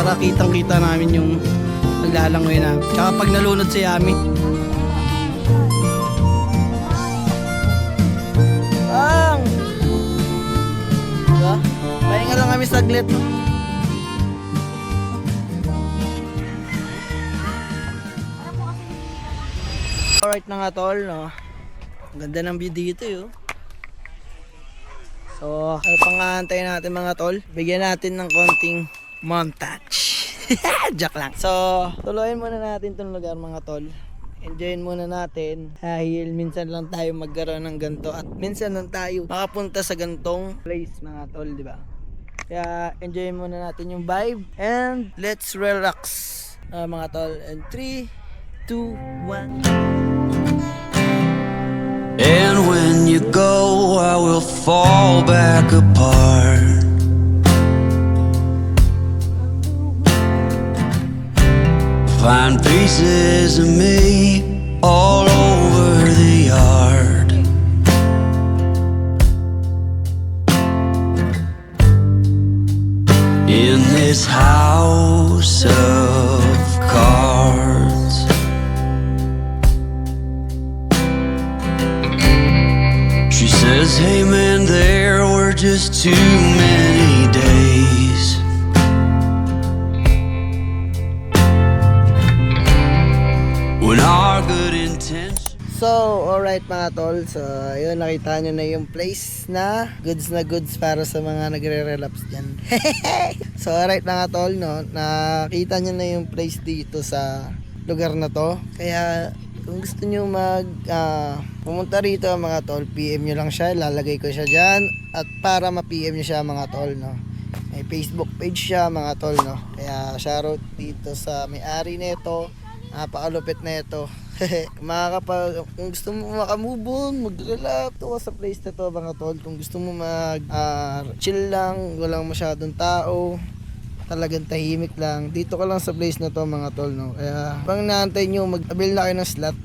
para kitang-kita namin yung paglalangoy namin. Tsaka pag nalunod si Yami. Bang! Diba? Pahinga lang kami saglit. Alright na nga tol, no? Ang ganda ng view dito, yo. So, ano pang aantayin natin mga tol? Bigyan natin ng konting montage. Joke lang. So, tuloyin muna natin itong lugar mga tol. Enjoyin muna natin. Dahil minsan lang tayo magkaroon ng ganito at minsan lang tayo makapunta sa gantong place mga tol, di ba? Kaya enjoyin muna natin yung vibe and let's relax mga tol. And 3, 2, 1. And when you go, I will fall back apart. Find pieces of me all over the yard. In this house of cards. She says, hey man, there were just too many days. When our good intentions. So, alright mga tol. So, ayun, nakita nyo na yung place na goods para sa mga nagre-relapse dyan. So, alright mga tol, no? Nakita nyo na yung place dito sa lugar na to. Kaya, kung gusto nyo pumunta rito mga tol, PM nyo lang siya, lalagay ko siya dyan. At para ma-PM nyo siya mga tol, no? May Facebook page siya mga tol, no? Kaya shoutout dito sa may-ari nito. Napakalupit na ito. Kung gusto mo makamove on, mag-relax to sa place na to mga tol. Kung gusto mo chill lang, walang masyadong tao, talagang tahimik lang, dito ka lang sa place na to mga tol, no? Kaya pang naantay nyo, mag-avail na kayo ng slot.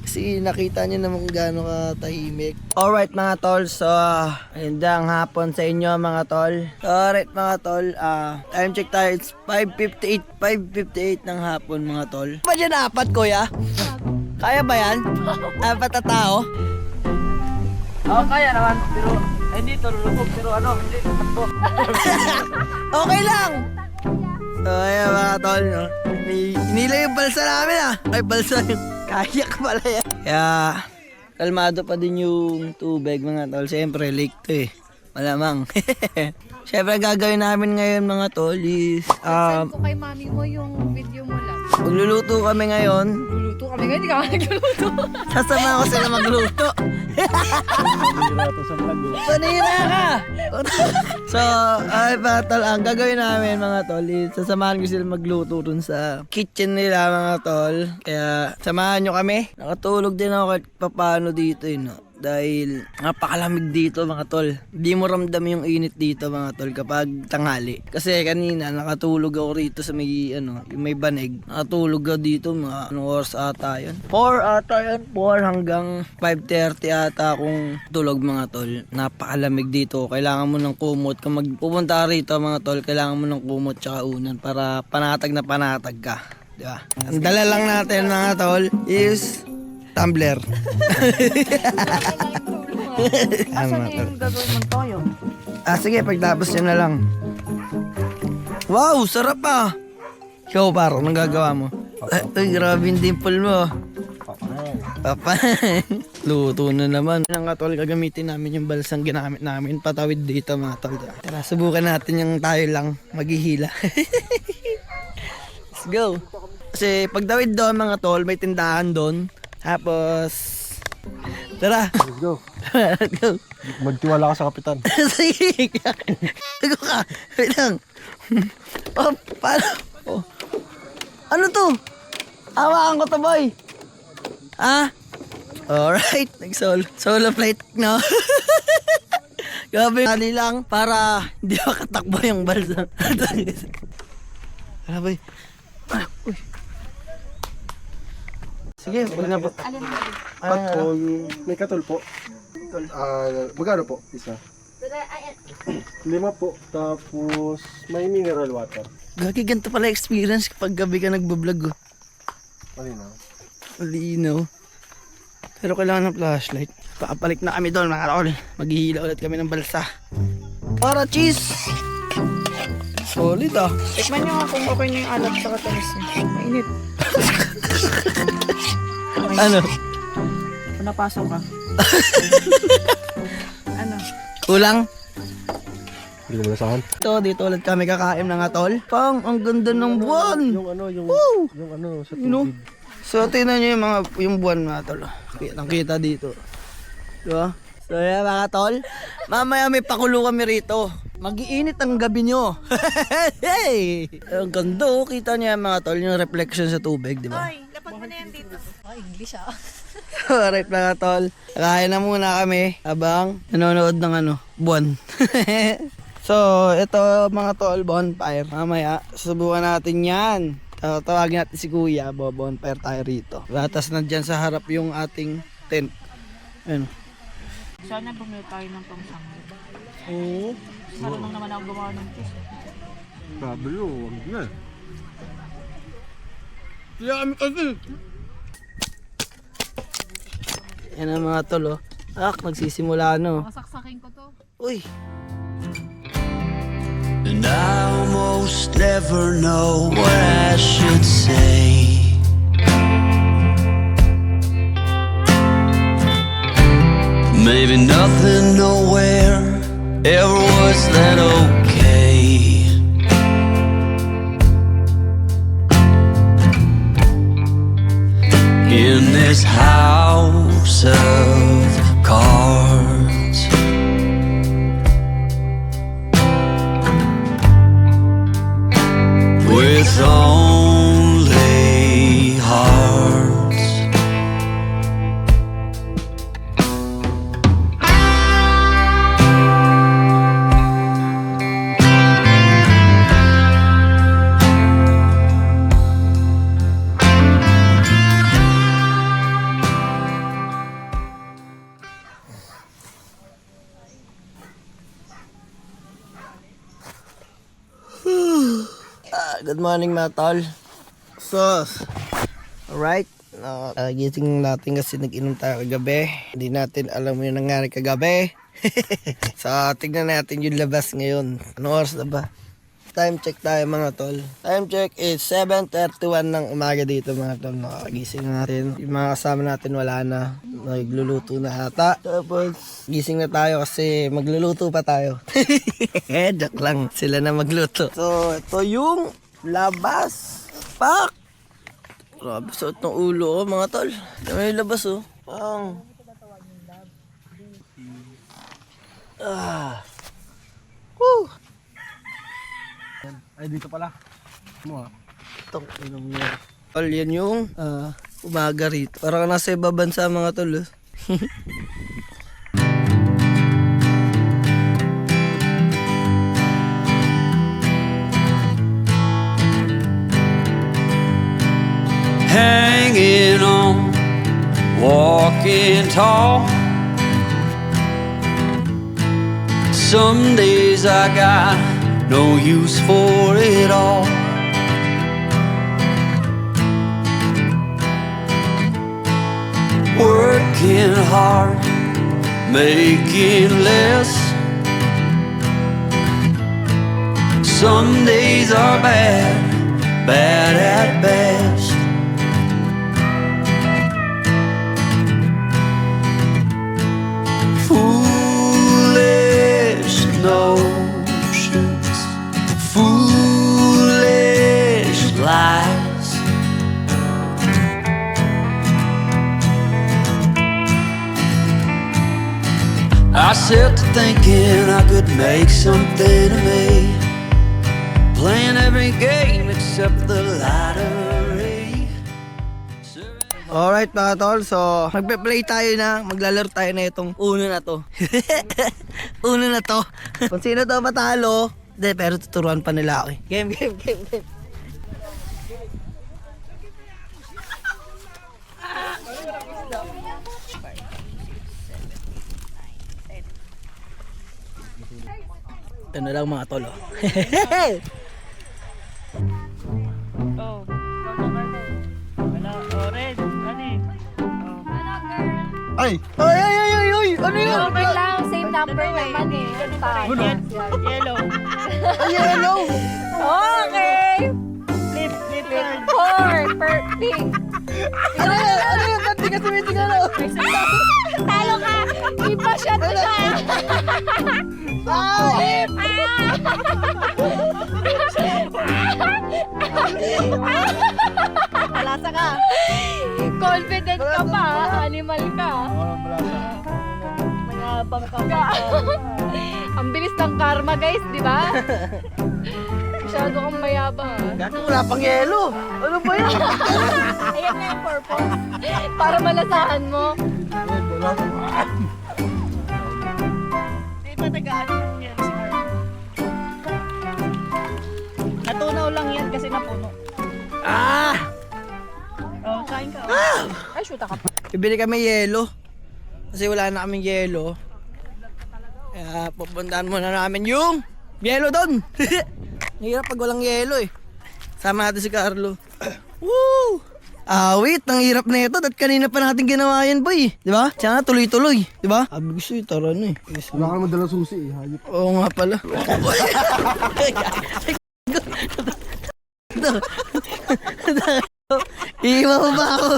Kasi nakita nyo naman kung gaano ka tahimik. Alright mga tol, so magandang hapon sa inyo mga tol. So, alright mga tol, time check tayo, it's 5:58 ng hapon mga tol. Ba dyan apat kuya? Kaya ba yan? Apat na tao? Oo, kaya naman, pero hindi tululubog, pero hindi tatakbo. Okay lang! So ayan mga tol, no? Hinila yung balsa namin Ay balsa yung kayak pala yan. Kaya kalmado pa din yung tubig mga tol. Siyempre lake to malamang. Siyempre gagawin namin ngayon mga tol is Send ko kay mami mo yung video mo lang. magluluto kami ngayon. Luluto kami ngayon, hindi ka nagluluto. Sasama ko sila magluto. Panira ka! So, ay mga tol, ang gagawin namin mga tol is sasamahan ko sila magluto dun sa kitchen nila mga tol. Kaya samahan nyo kami. Nakatulog din ako kahit papano dito no? Dahil napakalamig dito mga tol. Hindi mo ramdam yung init dito mga tol kapag tanghali. Kasi kanina nakatulog ako rito sa may yung may banig. Nakatulog ako dito mga oras ata yun. 4 ata yun. 4 hanggang 5:30 ata akong tulog mga tol. Napakalamig dito. Kailangan mo ng kumot. Kung magpupunta rito mga tol, kailangan mo ng kumot tsaka unan para panatag na panatag ka. Diba? Ang dala lang natin mga tol is tumbler. Asan yung gagawin mong toyo? Sige, pagtapos yun na lang. Wow, sarap Ikaw paro, anong gagawa mo? Ay, grabe yung dimple mo. Papa. Luto na naman. Mga tol, gagamitin namin yung balsang ginamit namin. Patawid dito mga tol. Tara, subukan natin yung tayo lang maghihila. Let's go. Kasi pagtawid doon mga tol, may tindahan doon. Tapos, tara. Let's go. Let's go. Magtiwala ka sa kapitan. Sige. Tago ka. Wait lang. Paano? Ano to? Hawakan ko to boy. Alright. Solo flight no? Grabe. Kali lang para hindi makatakbo yung balsa. Tara boy. Uy. Sige, wag na po. Katol, may katol po. Magkano po isa? 5 po. Tapos may mineral water. Gagi, ganito pala experience kapag gabi ka nagbablog. Oh. Malinaw. Malinaw. Pero kailangan ng flashlight. Pakapalik na kami doon mga tol. Maghihila ulit kami ng balsa. Para cheese! Solid ah. Tikman nyo nga kung okay na yung alat sa katamis niya. Mainit. Ano? Kung napasok ka. Ano? Kulang? Hindi ko malasahan. Ito, dito ulit kami kakain ng atol. Pang, ang ganda ng buwan. Yung ano sa You know? tubig. So, tingnan nyo yung buwan mga tol. Kitang-kita dito. Diba? So, yan mga tol. Mamaya may pakulo kami rito. Mag-iinit ang gabi nyo. Hey! Ang ganda oh. Kita niya mga tol, yung reflection sa tubig, di ba? Ay, lapag mo na yan dito. Ay, English ah. Alright mga tol. Kakain na muna kami habang nanonood ng buwan. So, ito mga tol, bonfire. Mamaya, susubukan natin yan. Tawagin natin si Kuya, bonfire tayo rito. Tapos nandyan sa harap yung ating tent. Ayun. Sana bumili tayo ng pangsangga. Oo. Marunong naman ako gumawa ng cheese. Grabe yun. Wag na. Yan ang mga tol oh. Nagsisimula Masaksakin ko to. Uy. And I almost never know what I should say. Maybe nothing, nowhere ever was that okay. In this house of cards, with only hearts. Good morning mga tol. So, alright. Gising natin kasi nag-inom tayo kagabi. Hindi natin alam yung nangyari kagabi. So, tignan natin yung labas ngayon. Anong oras na ba? Time check tayo mga tol. Time check is 7:31 ng umaga dito mga tol. Nakagising natin. Yung mga kasama natin wala na. Nagluluto na ata. Tapos, gising na tayo kasi magluluto pa tayo. Joke lang. Sila na magluto. So, ito yung labas. Pak! Grabe, suot ng ulo oh, mga tol. May labas oh. Pang. Woo! Ay, dito pala. Mo ha. Itong inom niya. Tol, yan yung umaga rito. Parang nasa iba bansa mga tol. Oh. Hanging on, walking tall. Some days I got no use for it all. Working hard, making less. Some days are bad, bad at best. Foolish notions, foolish lies. I set to thinking I could make something of me, playing every game except the lottery. Alright mga tol, so magpe-play tayo na, maglalaro tayo na itong uno na to. Uno na to. Kung sino to matalo, hindi, pero tuturuan pa nila ako eh. Game. Ito na lang mga tol. Oh. Oh. Wala, orange. Ano eh? Ay! Ay, ay, ay, ay, ay! Ano yun? Number lang, same number naman eh. Yellow. Ay, yellow! Okay! Flip card. 4 per pink. Ano yun? Ano yun? Ba't di ka tumitingnan ako? Talo ka! Ipa-shot mo siya! Ay! Malasa ka. Confident ka pa. Animal ka. Mayabang ka. Ang bilis ng karma guys, di ba? Masyado kang mayabang ha. Gato, wala pang yelo. Ano ba yun? Ayan na yung purpose. Para malasahan mo. Di ba tagaan yung yan si Carl? Natunaw lang yan kasi napuno. Ah! Oh, kain ka. Ay, shoot ka pa. Bibili kami yelo. Kasi wala na kaming yelo. Kaya pupuntahan muna namin yung yelo doon. Hirap pag walang yelo eh. Sama natin si Carlo. Woo! Wait, ang hirap na ito. At kanina pa natin ginawa yan, boy. Di ba? Tsaka tuloy-tuloy. Di ba? Sabi ko sa'yo, tara na eh. Yes, Wala ka naman dalang susi eh. Hayop. oo nga pala. Iiwan mo ba ako?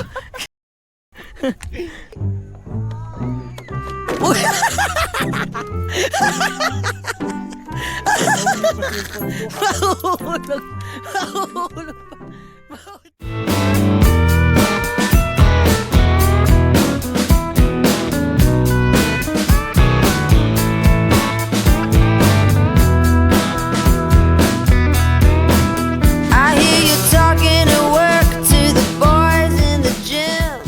Uy! Mahulog! Mahulog! I hear you talking at work to the boys in the gym.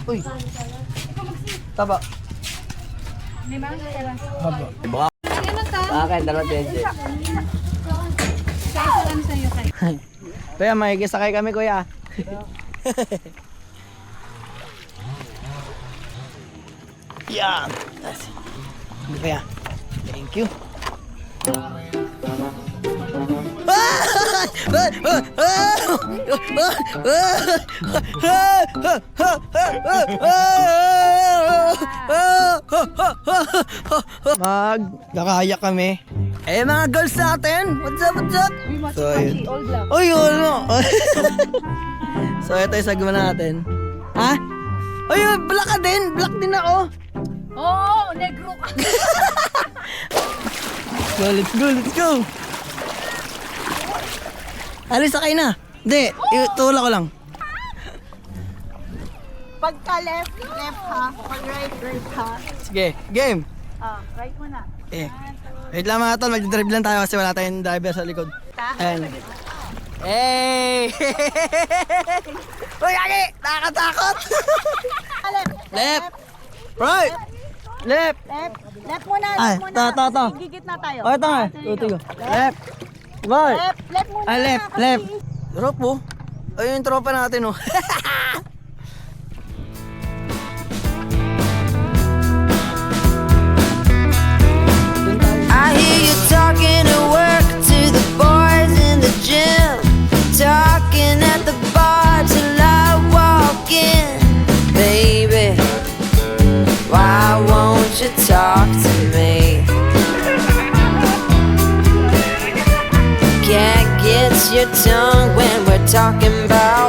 Uy! Taba. Haba. Akin, dalawa tenje. Kuya, makikisakay kami, kuya. Yan. Kuya, thank you. Magkakaya kami. Eh mga girls natin, what's up, what's up? So ayun. Uy, ano? So ito yung sagma natin. Ha? Uy, black ka din, black din ako. Oo, negro ka. So let's go, let's go. Alis sakay na. Hindi, itulak ko lang. Pagka left, left ha. Pag right, right ha. Sige, game. Right mo na. Eh, wait lang mga tol, mag-drive lang tayo kasi wala tayong driver sa likod. Ayan. Hey! Uy, Aki! Nakakatakot! Left! Right! Left! Left. Left muna, Ay, left muna. ta. Gigit na tayo. O, ito nga. Tuti ko. Left! Right! Left, left muna. Ay, left, kasi- left. Drop po. Ayun yung tropa natin, oh. I hear you talking at work to the boys in the gym. Talking at the bar till I walk in. Baby, why won't you talk to me? Can't get your tongue when we're talking about